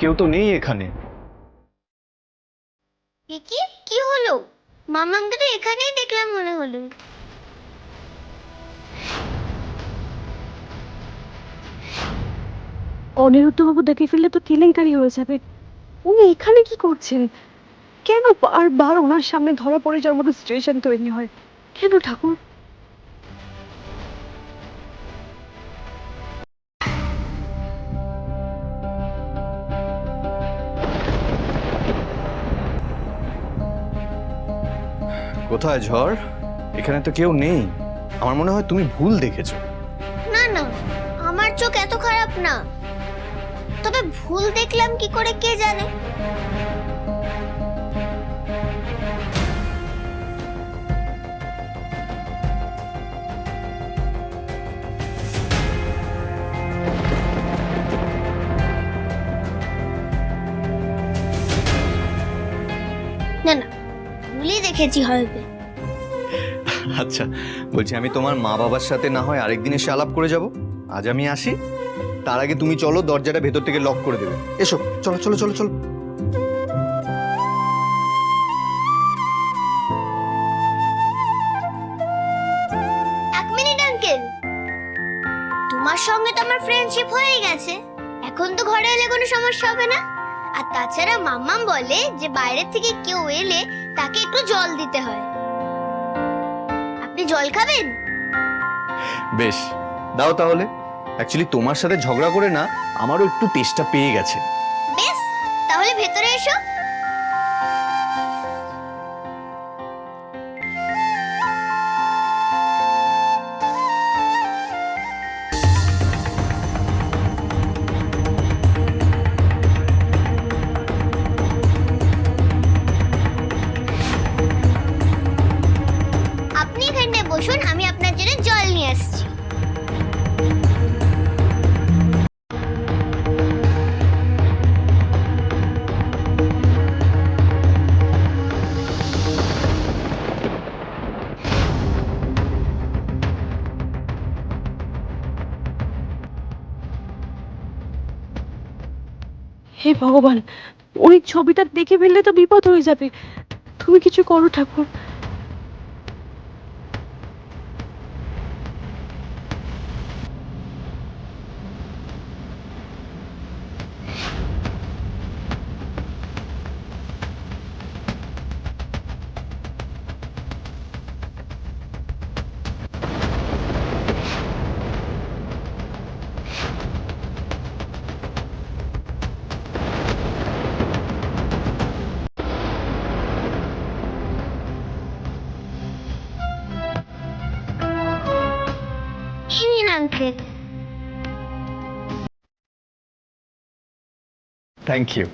কেউ তো নেই এখানে। কি কি হলো? মামাকে তো এখানেই দেখলাম মনে হলো। অনিরুদ্ধবাবু দেখে ফেললে তো কেলেঙ্কারি হয়ে যাবে। উনি এখানে কি করছেন? কেন বারবার ওনার সামনে ধরা পড়ে যাওয়ার মতো সিচুয়েশন তৈরি হয়? কেন ঠাকুর? কোথায় ঝড়? এখানে তো কেউ নেই। আমার মনে হয় তুমি ভুল দেখেছো। না না, আমার চোখ এত খারাপ না। তবে ভুল দেখলাম কি করে কে জানে। না না, ভুলই দেখেছি হয়তো। আচ্ছা, বলছি আমি তোমার মা বাবার সাথে না হয় আরেকদিন এসে আলাপ করে যাব। আজ আমি আসি, তার আগে তুমি চলো, দরজাটা ভেতর থেকে লক করে দেবে। এসো, চলো চলো চলো চলো। এক মিনিট আঙ্কেল, তোমার সঙ্গে তো আমার ফ্রেন্ডশিপ হয়ে গেছে। এখন তো ঘরে এলে কোনো সমস্যা হবে না। আর তাছাড়া মাম্মাম বলে যে বাইরে থেকে কেউ এলে তাকে একটু জল দিতে হয়। আপনি জল খাবেন? বেশ, দাও তাহলে। অ্যাকচুয়ালি তোমার সাথে ঝগড়া করে না আমারও একটু তেষ্টা পেয়ে গেছে। বেশ, তাহলে ভেতরে এসো। আপনি এখানে বসুন, আমি আপনার জন্য জল নিয়ে আসছি। হে ভগবান, ওই ছবিটা দেখে ফেললে তো বিপদ হয়ে যাবে। তুমি কিছু করো ঠাকুর। নিন আঙ্কেল। Thank you.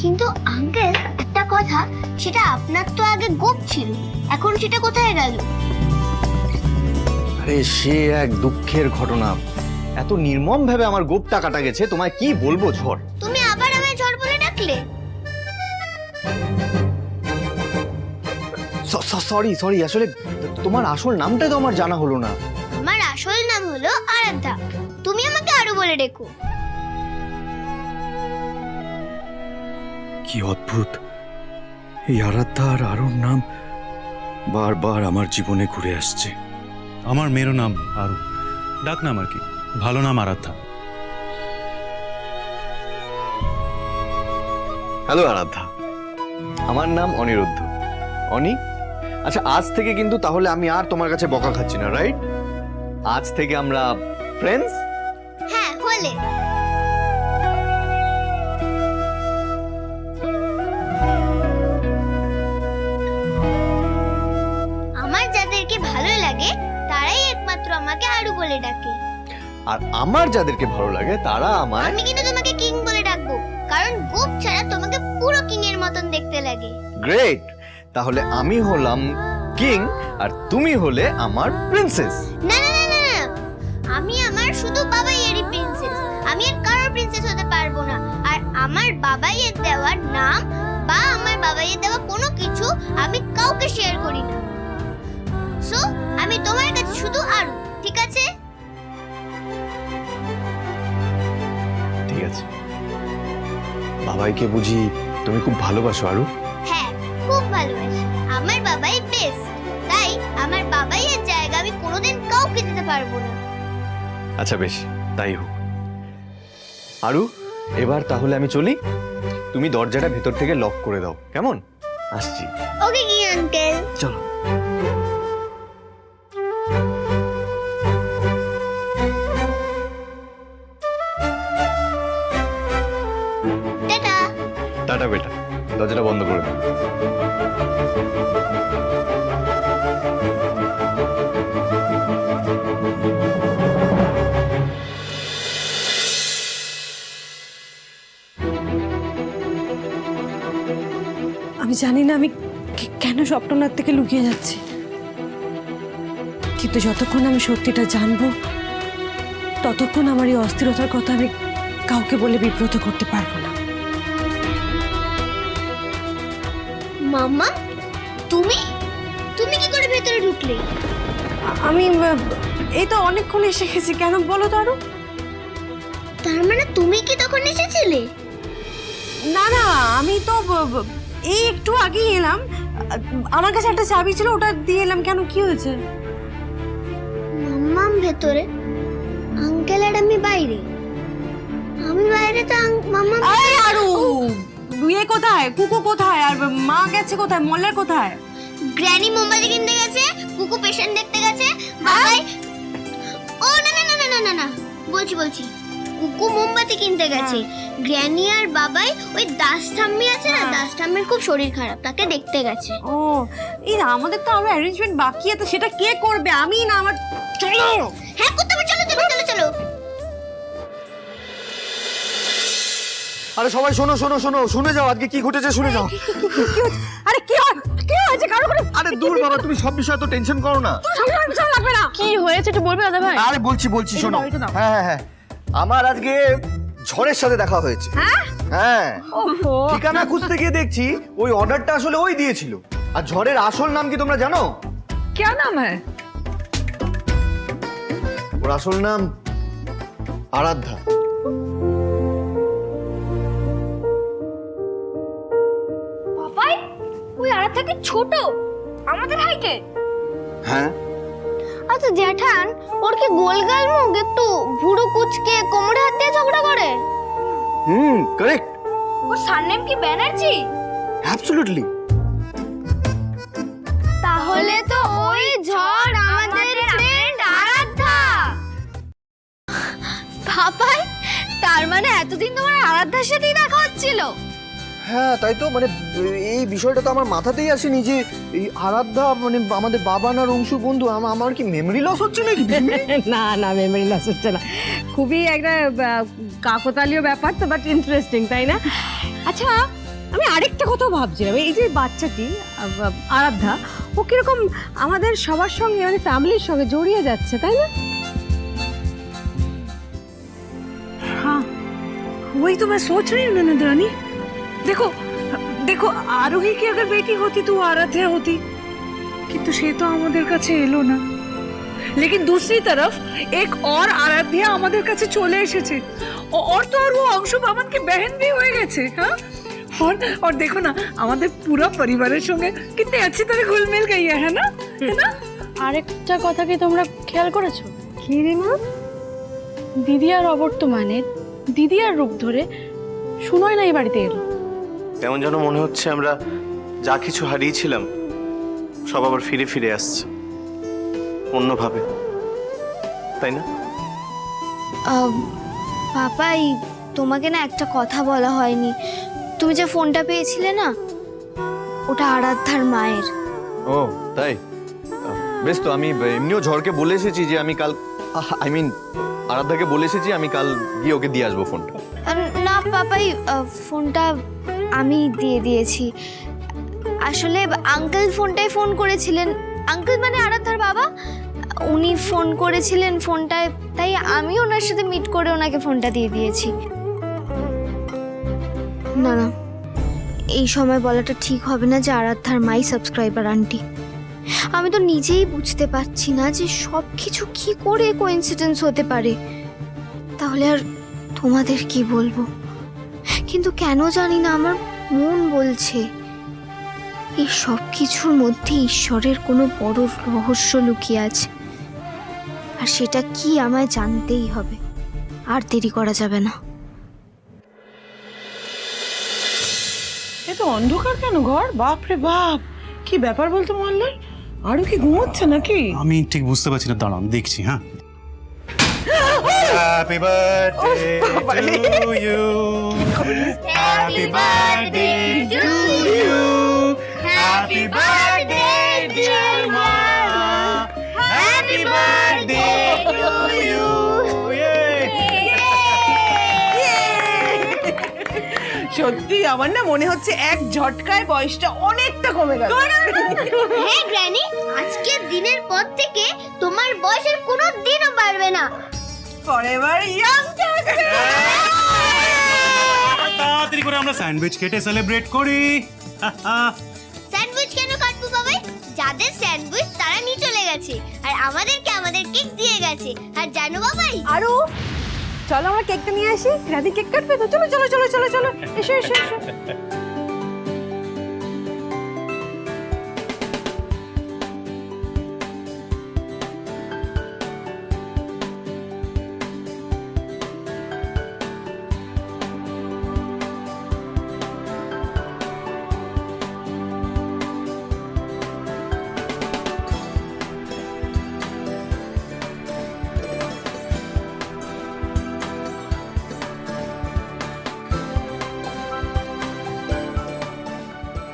কিন্তু আঙ্কেল, একটা কথা, সেটা আপনার তো আগে গোপ ছিল, এখন সেটা কোথায় গেল? আরে সে এক দুঃখের ঘটনা। এত নির্মম ভাবে আমার গোপটা কাটা গেছে, তোমায় কি বলবো ঝড়। তুমি আবার আমায় ঝড় বলে ডাকলে? সরি সরি, আসলে তোমার আসল নামটা তো আমার জানা হলো না। আমার আসল নাম হলো আরাধ্যা। তুমি আমাকে আরো বলে ডেকো। কি অদ্ভুত, এই আরাধ্যা আর আরুর নাম বারবার আমার জীবনে ঘুরে আসছে। আমার মেয়েরও নাম আরু, ডাক নাম আর কি, ভালো নাম আরাধ্যা। হ্যালো আরাধ্যা, আমার নাম অনিরুদ্ধ। অনি, আচ্ছা আজ থেকে কিন্তু তাহলে আমি আর তোমার কাছে বকা খাচ্ছি না, রাইট? আজ থেকে আমরা ফ্রেন্ডস। হ্যাঁ, হলে। আমার যাদেরকে ভালো লাগে তারাই একমাত্র আমাকে আরু বলে ডাকে। আর আমার যাদেরকে ভালো লাগে তারা আমায়। আমি কিন্তু তোমাকে কিং বলে ডাকবো, কারণ গোপ ছাড়া তোমাকে পুরো কিং এর মতন দেখতে লাগে। গ্রেট, তাহলে আমি হলাম কিং আর তুমি হলে আমার প্রিন্সেস। না না না না না, আমি আমার শুধু বাবাইয়েরই প্রিন্সেস। আমি আর কারোর প্রিন্সেস হতে পারবো না। আর আমার বাবাইয়ের দেওয়ার নাম বা আমার বাবাইয়ের দেওয়া কোনো কিছু আমি কাউকে শেয়ার করি না। সো আমি তোমার কাছে শুধু আরু, ঠিক আছে? ঠিক আছে। বাবাইকে বুঝি তুমি খুব ভালোবাসো আরু? হ্যাঁ, খুব ভালোবাসি। আমার বাবাই বেস্ট, তাই আমার বাবাইয়ের জায়গা আমি কোনোদিন কাউকে দিতে পারবো না। আচ্ছা বেশ, তাই হোক। আরু, এবার তাহলে আমি চলি। তুমি দরজাটা ভেতর থেকে লক করে দাও, কেমন? আসছি। ওকে কি আঙ্কেল? চলো। টাটা। টাটা বেটা, দরজাটা বন্ধ করে দাও। আমি জানি না আমি কেন স্বপ্ননাথ থেকে লুকিয়ে যাচ্ছি, কিন্তু যতক্ষণ আমি সত্যিটা জানবো ততক্ষণ আমার এই অস্থিরতার কথা আমি কাউকে বলে বিব্রত করতে পারবো না। মাম্মা, তুমি তুমি কি করে ভেতরে ঢুকলে? আমি এই তো অনেকক্ষণ এসে গেছি। কেন বলো তো আরো? তার মানে তুমি কি তখন এসেছিলে? না না, আমি তো এই একটু আগেই এলাম। আমার কাছে একটা চাবি ছিল, ওটা দিয়ে এলাম। কেন, কি হয়েছে? মাম্মাম ভেতরে, আঙ্কেল আর আমি বাইরে। আমি বাইরে তো মাম্মা। আরে আরু, বিয়ে কোথায়? কুকু কোথায়? আর মা গেছে কোথায়? মল্লার কোথায়? গ্র্যানি মোমবাতি কিনতে গেছে, কুকু পেশেন্ট দেখতে গেছে, বাবাই। ও না না না না না না না, বলছি কুকু মোমবাতি কিনতে গেছে। গ্র্যানি আর বাবাই ওই দাস ঠাম্মি আছে না, দাস ঠাম্মির খুব শরীর খারাপ, তাকে দেখতে গেছে। ও, এই না, আমাদের তো আরো অ্যারেঞ্জমেন্ট বাকি আছে, সেটা কে করবে? আমি না, আমার। চলো। হ্যাঁ, করতে হবে, চলো চলো চলো চলো। আরে সবাই শোনো শোনো শোনো, শুনে যাও আজকে কি ঘটেছে, শুনে যাও। আরে কি হয়েছে? কারো করে? আরে দূর বাবা, তুমি সব বিষয়ে তো টেনশন করো না। লাগবে না। কি হয়েছে একটু বলবে দাদা ভাই? আরে বলছি শোনো। হ্যাঁ, আমার আজকে ঝড়ের সাথে দেখা হয়েছে। হ্যাঁ, ওহো, ঠিকানা খুঁজতে গিয়ে দেখছি ওই অর্ডারটা আসলে ওই দিয়েছিল। আর ঝড়ের আসল নাম কি তোমরা জানো? क्या नाम है? ওর আসল নাম আরাধ্যা। বাবাই, ওই আরাধ্যা কি ছোট আমাদের হাইটে? হ্যাঁ। আচ্ছা জ্যাঠান, ওর কি গোলগাল মুখ, একটু ভুরু কুচকে কোমরে হাত দিয়ে ঝগড়া করে? কারেক্ট। ওর সারনেম কি ব্যানার্জি? অ্যাবসলিউটলি। তাহলে তো ওই ঝড় আমাদের ফ্রেন্ড আরাধ্যা। বাবাই, তার মানে এতদিন তোমার আরাধ্যার সাথেই দেখা হচ্ছিল? হ্যাঁ তাই তো, মানে এই বিষয়টা তো আমার মাথাতেই আসেনি যে এই আরাধ্যা মানে আমাদের বাবানার অংশু বন্ধু। আমার কি মেমরি লস হচ্ছে নাকি? না না, মেমোরি লস হচ্ছে না। খুবই একটা কাকতালীয় ব্যাপার তো, বাট ইন্টারেস্টিং, তাই না? আচ্ছা, আমি আরেকটা কথা ভাবছিলাম, এই যে বাচ্চাটি আরাধ্যা, ও কিরকম আমাদের সবার সঙ্গে, মানে ফ্যামিলির সঙ্গে জড়িয়ে যাচ্ছে, তাই না? हाँ, वही तो मैं सोच रही हूँ ननद रानी। देखो देखो, आरोही की अगर बेटी होती तो वो आराध्या होती, किंतु से तो আমাদের কাছে এলো না। लेकिन दूसरी तरफ एक और आराध्या আমাদের কাছে চলে এসেছে, और तो और वो अंशु बामन की बहन भी হয়ে গেছে। हाँ, और देखो ना, আমাদের পুরো পরিবারের সঙ্গে कितने अच्छी तरह घुल मिल गई है ना? है ना? আরেকটা কথা কি তোমরা খেয়াল করেছো? কি রে মা? দিদি আর অবর্তমানে দিদি আর রূপ ধরে শুনোই না এই বাড়িতে এলো। তেমন যেন মনে হচ্ছে আমরা যা কিছু হারিয়েছিলাম সব আবার ফিরে ফিরে আসছে অন্যভাবে, তাই না? বাবাই, তোমাকে না একটা কথা বলা হয়নি। তুমি যে ফোনটা পেয়েছিলে না, ওটা আরাধ্যার মায়ের। ও তাই? বেশ, তো আমি এমনিও ঝড়কে বলে এসেছি যে আমি কাল, আই মিন আরাধ্যাকে বলে এসেছি আমি কাল গিয়ে ওকে দিয়ে আসবো ফোনটা। না বাবাই, ফোনটা আমি দিয়ে দিয়েছি। আসলে আঙ্কেল ফোনটায় ফোন করেছিলেন, আঙ্কেল মানে আরাধ্যার বাবা, উনি ফোন করেছিলেন ফোনটায়, তাই আমি ওনার সাথে মিট করে ওনাকে ফোনটা দিয়ে দিয়েছি। না না, এই সময় বলাটা ঠিক হবে না যে আরাধ্যার মাই সাবস্ক্রাইবার আন্টি। আমি তো নিজেই বুঝতে পারছি না যে সব কিছু কি করে কোইন্সিডেন্স হতে পারে। তাহলে আর তোমাদের কি বলবো, কিন্তু কেন জানি না আমার মন বলছে এই সব কিছুর মধ্যে ঈশ্বরের কোনো বড় রহস্য লুকিয়ে আছে, আর সেটা কি আমায় জানতেই হবে। আর দেরি করা যাবে না। এ তো অন্ধকার কেন ঘর? বাপ রে বাপ, কি ব্যাপার বলতো মল্লার? আরো কি ঘুমোচ্ছে নাকি? আমি ঠিক বুঝতে পারছি না, দাঁড়ান দেখছি। হ্যাঁ, happy birthday to you, happy birthday to you, happy birthday dear মা, হ্যাপি বার্থডে টু ইউ। সত্যি আমার না মনে হচ্ছে এক ঝটকায় বয়সটা অনেকটা কমে গেল। হ্যাঁ গ্র্যানি, আজকের দিনের পর থেকে তোমার বয়স আর কোনো দিনও বাড়বে না। Forever young. তাড়াতাড়ি করে আমরা স্যান্ডউইচ কেটে সেলিব্রেট করি। স্যান্ডউইচ কেন কাটবো বাবাই? যাদের স্যান্ডউইচ তারা নিয়ে চলে গেছে, আর আমাদেরকে আমাদের কেক দিয়ে গেছে। আর জানো বাবাই, আরো চলো আমরা কেকটা নিয়ে আসি। রাধি কেক কাটবে তো? চলো চলো চলো চলো চলো, এসো এসো এসো।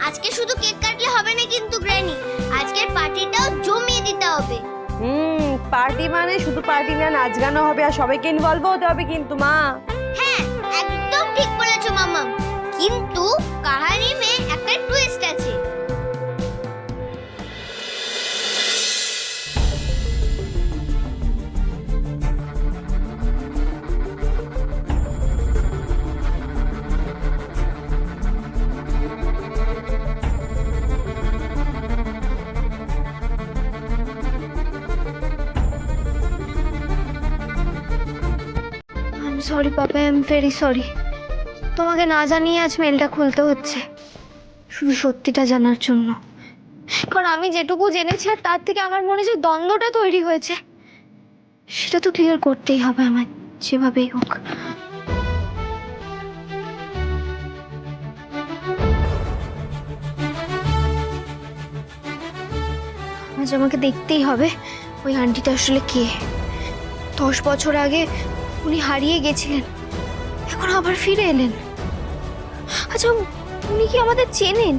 আজকে শুধু কেক কাটলে হবে না কিন্তু গ্র্যানি, আজকের পার্টিটাও জমিয়ে দিতে হবে। পার্টি মানে শুধু পার্টি না, নাচ গানও হবে আর সবাইকে ইনভলভ হতে হবে কিন্তু মা। হ্যাঁ একদম ঠিক বলেছো মামা, কিন্তু কাহানি মে একটা টুইস্ট আছে। Sorry papa, I am very sorry. তোমাকে না জানিয়ে আজ মেলটা খুলতে হচ্ছে, শুধু সত্যিটা জানার জন্য। কারণ আমি যেটুকু জেনেছি আর তার থেকে আমার মনে যে দ্বন্দ্বটা তৈরি হয়েছে, সেটা তো ক্লিয়ার করতেই হবে আমার, যেভাবেই হোক। আজ আমাকে দেখতেই হবে ওই আন্টিটা আসলে কে। 10 বছর আগে উনি হারিয়ে গেছিলেন, এখন আবার ফিরে এলেন। আচ্ছা উনি কি আমাদের চেনেন?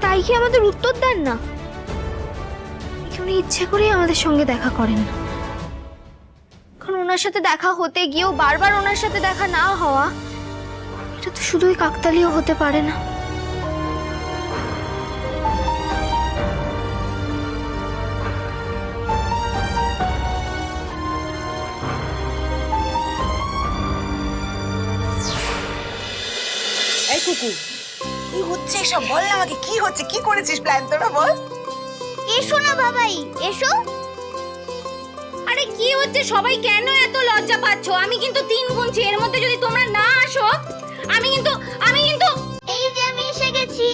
তাই কি আমাদের উত্তর দেন না? উনি ইচ্ছে করেই আমাদের সঙ্গে দেখা করেন না। কারণ ওনার সাথে দেখা হতে গিয়েও বারবার ওনার সাথে দেখা না হওয়া, এটা তো শুধুই কাকতালীয় হতে পারে না। এই কুকু, কি হচ্ছে এসব? বল না আমাকে, কি হচ্ছে? কি করেছিস প্ল্যান তোরা? বল। এসো না বাবাই, এসো। আরে কি হচ্ছে? সবাই কেন এত লজ্জা পাচ্ছ? আমি কিন্তু 3 গুনছি, এর মধ্যে যদি তোমরা না আসো আমি কিন্তু এই যে আমি এসে গেছি।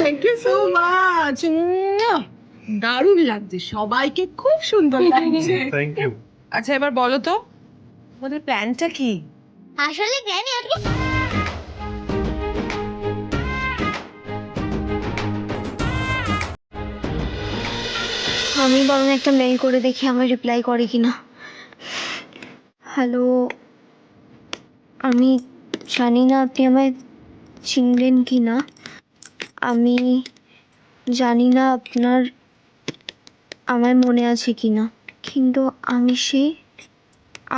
Thank you so much. দারুণ লাগছে, সবাইকে খুব সুন্দর লাগছে। Thank you. আচ্ছা এবার বলো তো আমাদের প্ল্যানটা কি? আসলে গ্র্যানি আজকে আমি বরং একটা মেইল করে দেখি আমার রিপ্লাই করে কিনা। হ্যালো, আমি জানি না আপনি আমায় চিনলেন কি না, আমি জানি না আপনার আমার মনে আছে কি না, কিন্তু আমি সেই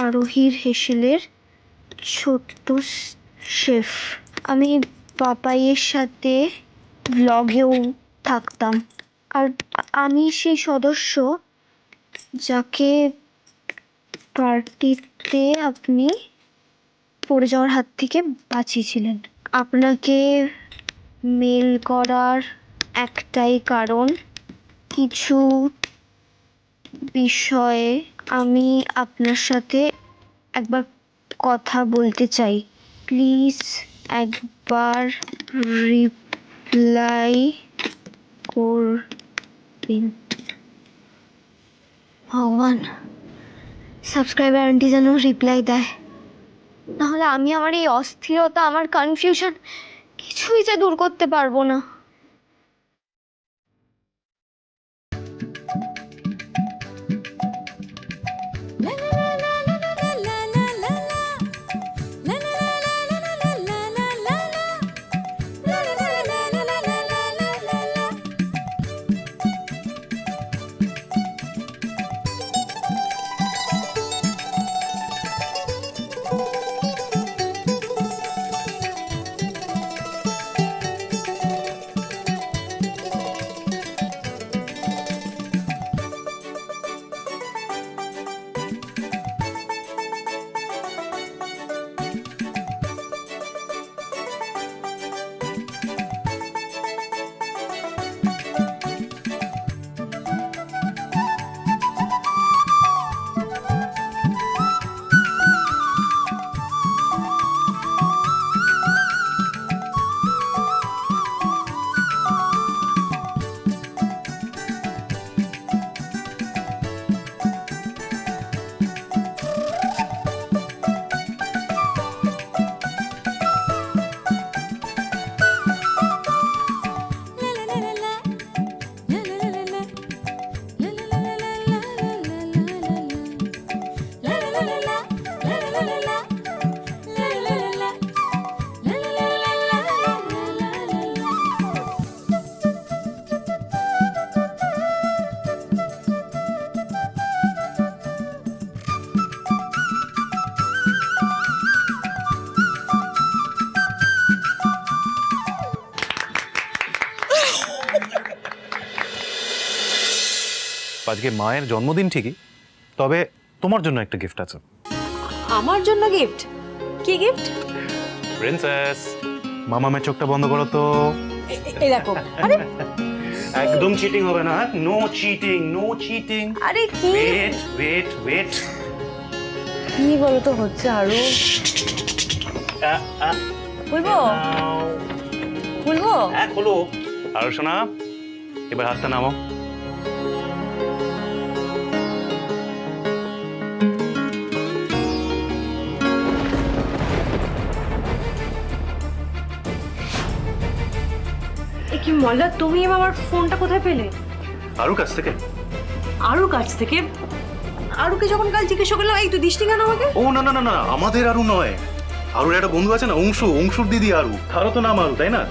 আরোহীর হেসেলের ছোট্ট শেফ। আমি পাপাইয়ের সাথে ব্লগেও থাকতাম। আর আমি সেই সদস্য যাকে পার্টিতে আপনি পড়ে যাওয়ার হাত থেকে বাঁচিয়েছিলেন। আপনাকে মেল করার একটাই কারণ, কিছু বিষয়ে আমি আপনার সাথে একবার কথা বলতে চাই। প্লিজ একবার রিপ্লাই করবেন। ভগবান, সাবস্ক্রাইবার আন্টি যেন রিপ্লাই দেয়, নাহলে আমি আমার এই অস্থিরতা, আমার কনফিউশন কিছুই যে দূর করতে পারবো না। আজকে মায়ের জন্মদিন ঠিকই, তবে তোমার জন্য একটা গিফট আছে। আমার জন্য গিফট? কি গিফট? প্রিন্সেস, মামামের চোখটা বন্ধ করো তো। এই দেখো। আরে একদম চিটিং হবে না, নো চিটিং, নো চিটিং। আরে কি ওয়েট ওয়েট ওয়েট, কি বলো তো হচ্ছে আরো? বলবো বলবো? হ্যাঁ খোলো। আর শোনা, এবার হাতটা নামো। কি মল্লা, তুমি আমার ফোনটা কোথায় পেলে? আরুর কাছ থেকে। আরুর কাছ থেকে? আরুকে যখন কাল জিজ্ঞেস করলাম এই তুই দিসনি কেন আমাকে? ও না না না না, আমাদের আরু নয়, আরুর একটা বন্ধু আছে না, অংশু, অংশুর দিদি আরু, তারও তো নাম আরু, তাই না?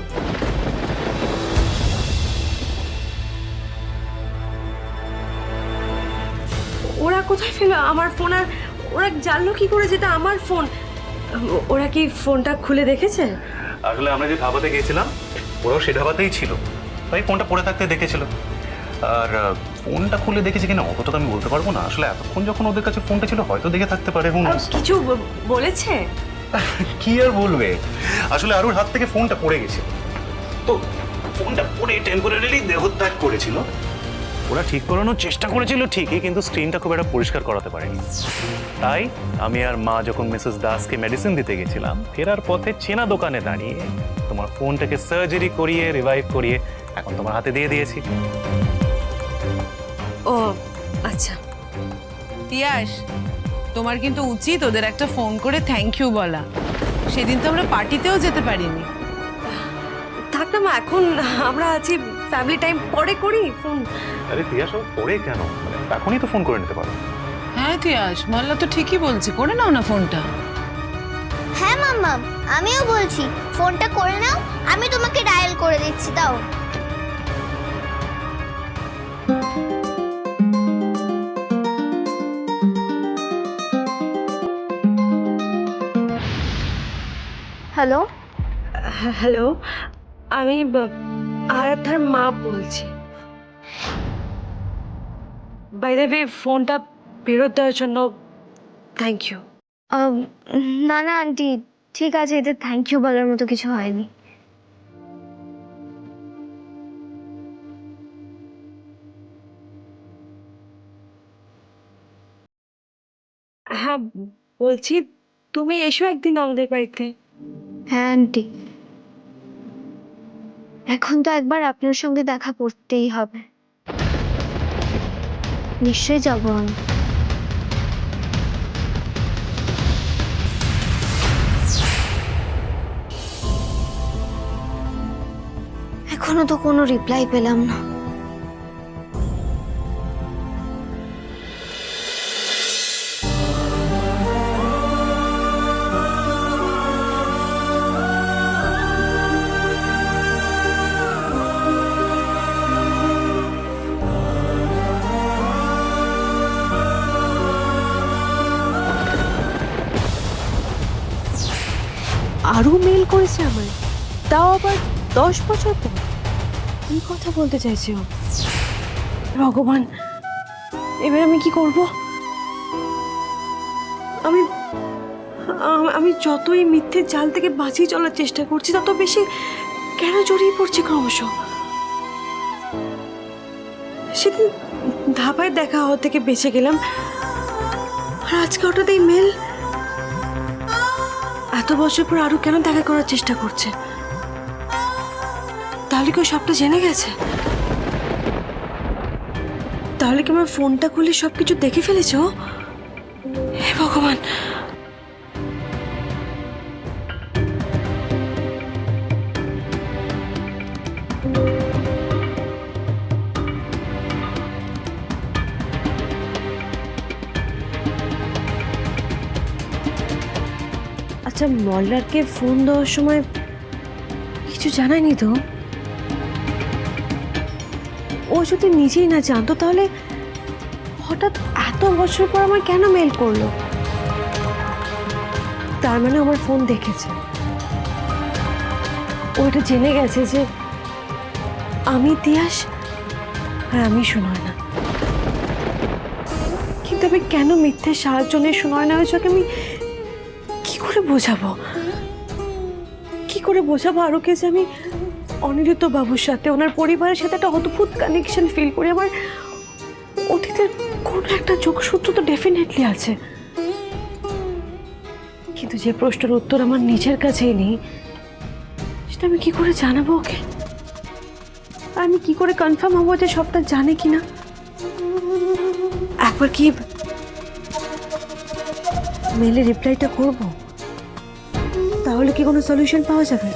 ওরা কোথায় ফেলো আমার ফোন? আর ওরা জানলো কি করে যেটা আমার ফোন? ওরা কি ফোনটা খুলে দেখেছে? আসলে আমরা যে ধাবাতে গিয়েছিলাম, ওরাও সে ধাবাতেই ছিল, তাই ফোনটা পড়ে থাকতে দেখেছিল। আর ফোনটা খুলে দেখেছি কিনা অতটা তো আমি বলতে পারবো না, আসলে এতক্ষণ যখন ওদের কাছে ফোনটা ছিল হয়তো দেখে থাকতে পারে। কিছু বলেছে? কি আর বলবে, আসলে আরুর হাত থেকে ফোনটা পড়ে গেছে, তো ফোনটা পড়ে টেম্পোরারিলি দেহত্যাগ করেছিল। ওরা ঠিক করানোর চেষ্টা করেছিল ঠিকই, কিন্তু স্ক্রিনটা খুব একটা পরিষ্কার করাতে পারেনি। তাই আমি আর মা যখন মিসেস দাসকে মেডিসিন দিতে গেছিলাম, ফেরার পথে চেনা দোকানে দাঁড়িয়ে তোমার ফোনটাকে সার্জারি করিয়ে রিভাইভ করিয়ে এখন তোমার হাতে দিয়ে দিয়েছি। ও আচ্ছা, তিয়াস, তোমার কিন্তু উচিত ওদের একটা ফোন করে থ্যাংক ইউ বলা। সেদিন তো আমরা পার্টিতেও যেতে পারিনি। থাক না মা, এখন আমরা আছি, ফ্যামিলি টাইম পরে করি ফোন। আরে তিয়াস, পরে কেন, এখনই তো ফোন করে নিতে পারো। হ্যাঁ তিয়াস, মাল্লা তো ঠিকই বলছে, করে নাও না ফোনটা। হ্যাঁ মাম্মাম, আমিও বলছি ফোনটা করে নাও, আমি তোমাকে ডায়াল করে দিচ্ছি। দাও। হ্যালো। হ্যালো, আমি আরাধ্যার মা বলছি। বাই দ্য ওয়ে, ফোনটা ফেরত দেওয়ার জন্য থ্যাংক ইউ। না না আন্টি, ঠিক আছে, এতে থ্যাংক ইউ বলার মতো কিছু হয়নি। হ্যাঁ বলছি, তুমি এসো একদিন আমাদের বাড়িতে। হ্যাঁ আন্টি, এখন তো একবার আপনার সঙ্গে দেখা করতেই হবে। নিশ্চয়ই যাবো আমি। এখনো তো কোনো রিপ্লাই পেলাম না। আরও মেল করেছে আমায়, তাও আবার 10 বছর পর। কি কথা বলতে চাইছে ও? ভগবান, এবার আমি কি করব? আমি আমি যতই মিথ্যে জাল থেকে বাঁচিয়ে চলার চেষ্টা করছি, তত বেশি কেন জড়িয়ে পড়ছি ক্রমশ। সেদিন ধাবায় দেখা হওয়া থেকে বেঁচে গেলাম, আর আজকে হঠাৎ এই মেল। এত বছর পর আরো কেন দেখা করার চেষ্টা করছে? তাহলে কি ও সবটা জেনে গেছে? তাহলে কি আমার ফোনটা খুলে সবকিছু দেখে ফেলেছে ও? হে ভগবান! আচ্ছা, মল্লারকে ফোন দেওয়ার সময় কিছু জানায়নি তো? ও যদি নিজেই না জানতো, তাহলে হঠাৎ এত বছর পর আমার কেন মেল করলো? তার মানে আমার ফোন দেখেছে, ও এটা জেনে গেছে যে আমি ইতিহাস আর আমি সুনয়না। কিন্তু আমি কেন মিথ্যে সাহায্য নিয়ে সুনয়না হয়েছে, আমি কি করে বোঝাবো? কি করে বোঝাবো আরোকে যে আমি অনিরুদ্ধ বাবুর সাথে, ওনার পরিবারের সাথে একটা অদ্ভুত কানেকশন ফিল করি? আমার অতীতের কোনো একটা যোগসূত্র তো ডেফিনেটলি আছে, কিন্তু যে প্রশ্নের উত্তর আমার নিজের কাছেই নেই, সেটা আমি কি করে জানাবো ওকে? আমি কি করে কনফার্ম হবো যে সবটা জানে কিনা? একবার কি মেলে রিপ্লাইটা করব, তাহলে কি কোনো সলিউশন পাওয়া যাবে?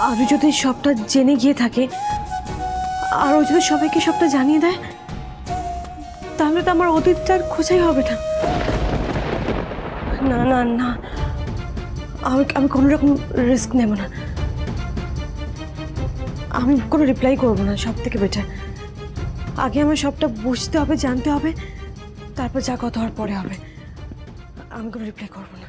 আরও যদি সবটা জেনে গিয়ে থাকে, আরও যদি সবাইকে সবটা জানিয়ে দেয়, তাহলে তো আমার অতীতটার খোঁজাই হবে না। না না না, আমি কোনো রকম রিস্ক নেব না। আমি কোনো রিপ্লাই করব না, সব থেকে বেটার। আগে আমার সবটা বুঝতে হবে, জানতে হবে, তারপর যা কথা হওয়ার পরে হবে। আমি কোনো রিপ্লাই করব না।